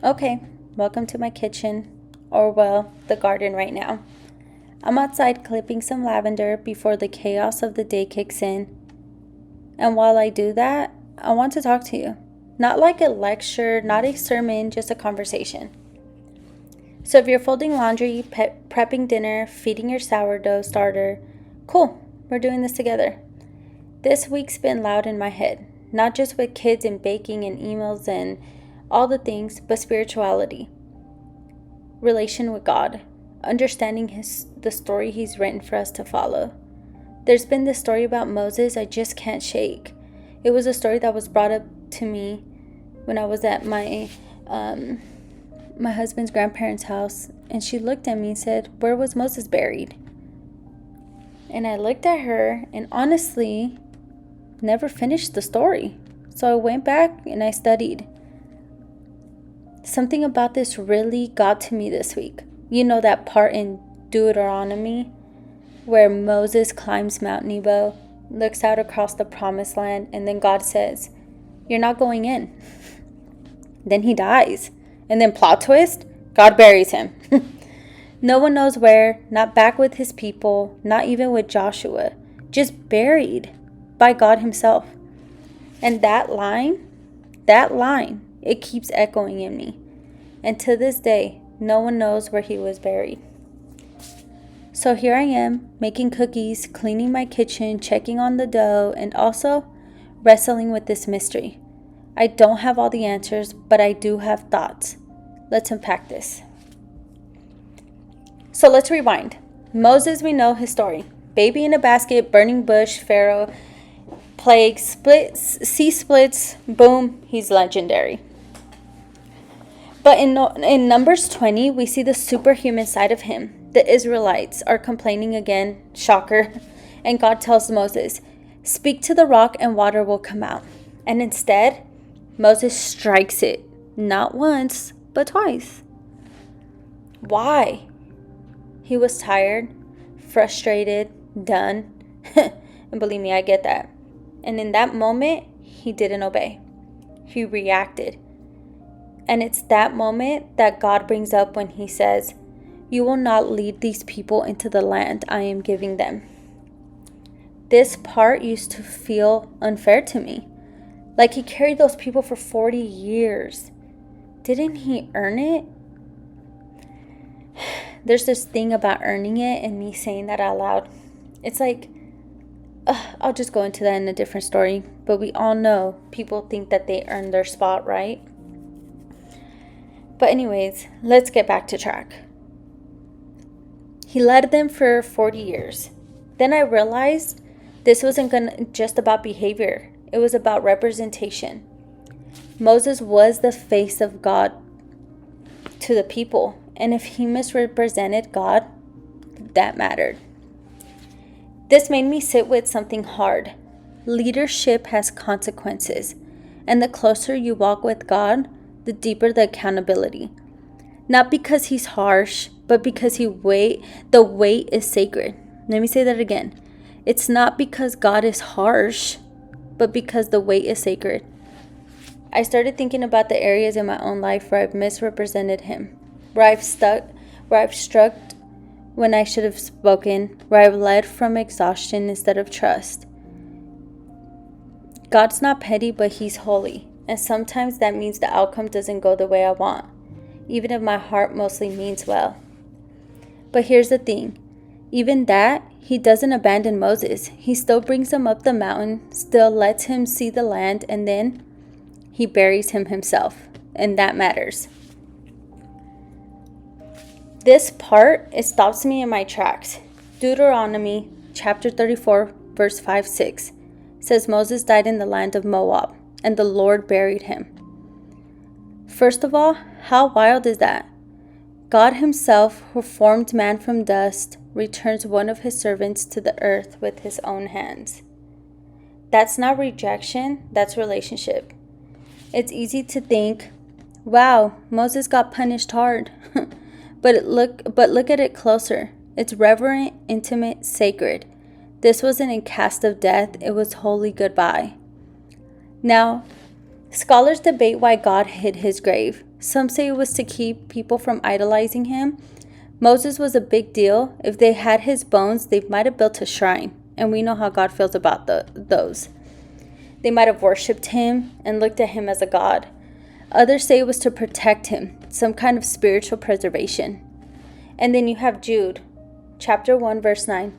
Okay, welcome to my kitchen, or well, the garden right now. I'm outside clipping some lavender before the chaos of the day kicks in. And while I do that, I want to talk to you. Not like a lecture, not a sermon, just a conversation. So if you're folding laundry, prepping dinner, feeding your sourdough starter, cool, we're doing this together. This week's been loud in my head, not just with kids and baking and emails and all the things, but spirituality, relation with God, understanding the story He's written for us to follow. There's been this story about Moses I just can't shake. It was a story that was brought up to me when I was at my husband's grandparents' house, and she looked at me and said, "Where was Moses buried?" And I looked at her and honestly never finished the story. So I went back and I studied. Something about this really got to me this week. You know that part in Deuteronomy where Moses climbs Mount Nebo, looks out across the promised land, and then God says, "You're not going in." Then he dies. And then plot twist, God buries him. No one knows where, not back with his people, not even with Joshua, just buried by God himself. And that line, it keeps echoing in me. And to this day, no one knows where he was buried. So here I am, making cookies, cleaning my kitchen, checking on the dough, and also wrestling with this mystery. I don't have all the answers, but I do have thoughts. Let's unpack this. So let's rewind. Moses, we know his story. Baby in a basket, burning bush, Pharaoh, plague, splits, sea splits, boom, he's legendary. But in Numbers 20, we see the superhuman side of him. The Israelites are complaining again, shocker, and God tells Moses, "Speak to the rock and water will come out." And instead, Moses strikes it, not once, but twice. Why? He was tired, frustrated, done. And believe me, I get that. And in that moment, he didn't obey. He reacted. And it's that moment that God brings up when he says, "You will not lead these people into the land I am giving them." This part used to feel unfair to me. Like he carried those people for 40 years. Didn't he earn it? There's this thing about earning it and me saying that out loud. It's like, I'll just go into that in a different story. But we all know people think that they earned their spot, right? But anyways, let's get back to track. He led them for 40 years. Then I realized this wasn't just about behavior. It was about representation. Moses was the face of God to the people. And if he misrepresented God, that mattered. This made me sit with something hard. Leadership has consequences. And the closer you walk with God, the deeper the accountability. Not because he's harsh, but because the weight is sacred. Let me say that again. It's not because God is harsh, but because the weight is sacred. I started thinking about the areas in my own life where I've misrepresented him, where I've struck when I should have spoken, where I've led from exhaustion instead of trust. God's not petty, but he's holy. And sometimes that means the outcome doesn't go the way I want, even if my heart mostly means well. But here's the thing. Even that, he doesn't abandon Moses. He still brings him up the mountain, still lets him see the land, and then he buries him himself. And that matters. This part, it stops me in my tracks. Deuteronomy chapter 34, verse 5-6 says Moses died in the land of Moab, and the Lord buried him. First of all, how wild is that? God himself, who formed man from dust, returns one of his servants to the earth with his own hands. That's not rejection, that's relationship. It's easy to think, wow, Moses got punished hard. But look at it closer. It's reverent, intimate, sacred. This wasn't a cast of death, it was holy goodbye. Now, Scholars debate why God hid his grave. Some say it was to keep people from idolizing him. Moses was a big deal. If they had his bones, they might have built a shrine, and we know how God feels about those. They might have worshipped him and looked at him as a god. Others say it was to protect him, some kind of spiritual preservation. And then you have Jude, chapter 1, verse 9,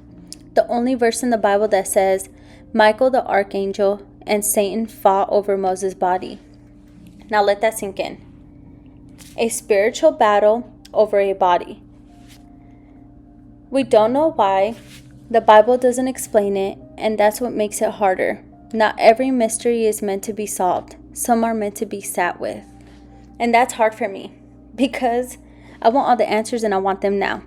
the only verse in the Bible that says, Michael the archangel and Satan fought over Moses' body. Now let that sink in. A spiritual battle over a body. We don't know why. The Bible doesn't explain it, and that's what makes it harder. Not every mystery is meant to be solved. Some are meant to be sat with. And that's hard for me because I want all the answers and I want them now.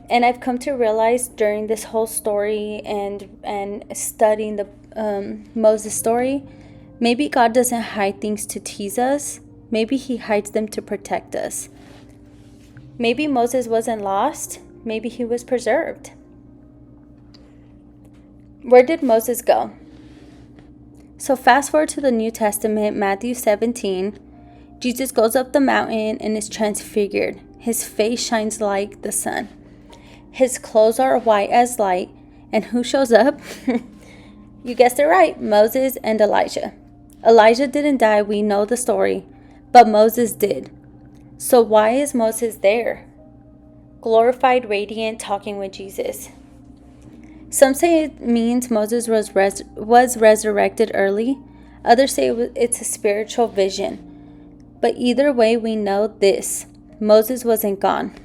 And I've come to realize during this whole story and studying the Moses story, maybe God doesn't hide things to tease us. Maybe he hides them to protect us. Maybe Moses wasn't lost. Maybe he was preserved. Where did Moses go? So fast forward to the New Testament, Matthew 17. Jesus goes up the mountain and is transfigured. His face shines like the sun. His clothes are white as light. And who shows up? You guessed it right, Moses and Elijah. Elijah didn't die, we know the story, but Moses did. So why is Moses there? Glorified, radiant, talking with Jesus. Some say it means Moses was resurrected early. Others say it's a spiritual vision. But either way, we know this. Moses wasn't gone.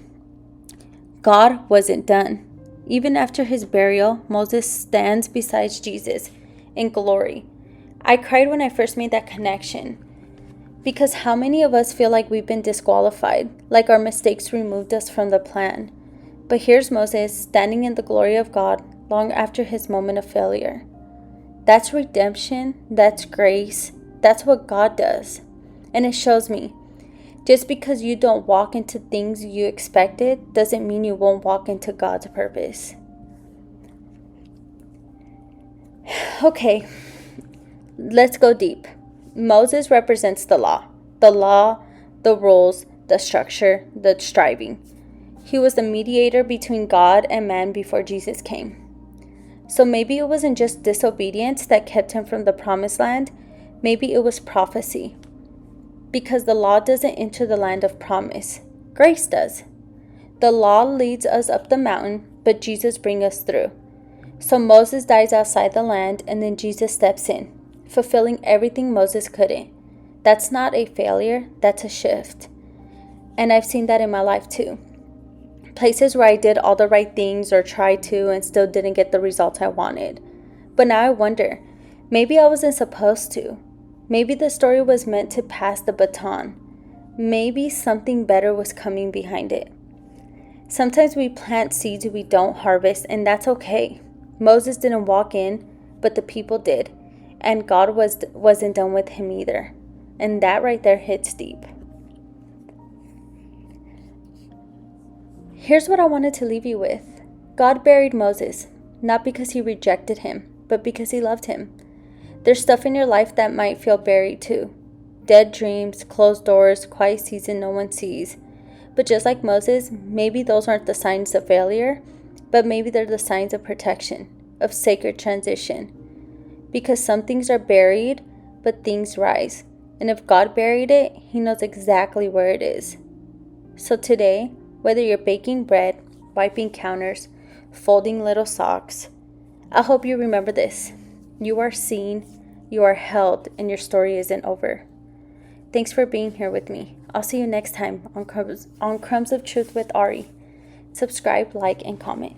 God wasn't done. Even after his burial, Moses stands beside Jesus in glory. I cried when I first made that connection. Because how many of us feel like we've been disqualified, like our mistakes removed us from the plan? But here's Moses standing in the glory of God long after his moment of failure. That's redemption, that's grace, that's what God does. And it shows me, just because you don't walk into things you expected doesn't mean you won't walk into God's purpose. Okay, let's go deep. Moses represents the law, the rules, the structure, the striving. He was the mediator between God and man before Jesus came. So maybe it wasn't just disobedience that kept him from the promised land. Maybe it was prophecy. Because the law doesn't enter the land of promise. Grace does. The law leads us up the mountain, but Jesus brings us through. So Moses dies outside the land, and then Jesus steps in, fulfilling everything Moses couldn't. That's not a failure, that's a shift. And I've seen that in my life too. Places where I did all the right things or tried to and still didn't get the results I wanted. But now I wonder, maybe I wasn't supposed to. Maybe the story was meant to pass the baton. Maybe something better was coming behind it. Sometimes we plant seeds we don't harvest, and that's okay. Moses didn't walk in, but the people did. And God wasn't done with him either. And that right there hits deep. Here's what I wanted to leave you with. God buried Moses, not because he rejected him, but because he loved him. There's stuff in your life that might feel buried too. Dead dreams, closed doors, quiet season no one sees. But just like Moses, maybe those aren't the signs of failure, but maybe they're the signs of protection, of sacred transition. Because some things are buried, but things rise. And if God buried it, he knows exactly where it is. So today, whether you're baking bread, wiping counters, folding little socks, I hope you remember this. You are seen, you are held, and your story isn't over. Thanks for being here with me. I'll see you next time on Crumbs of Truth with Ari. Subscribe, like, and comment.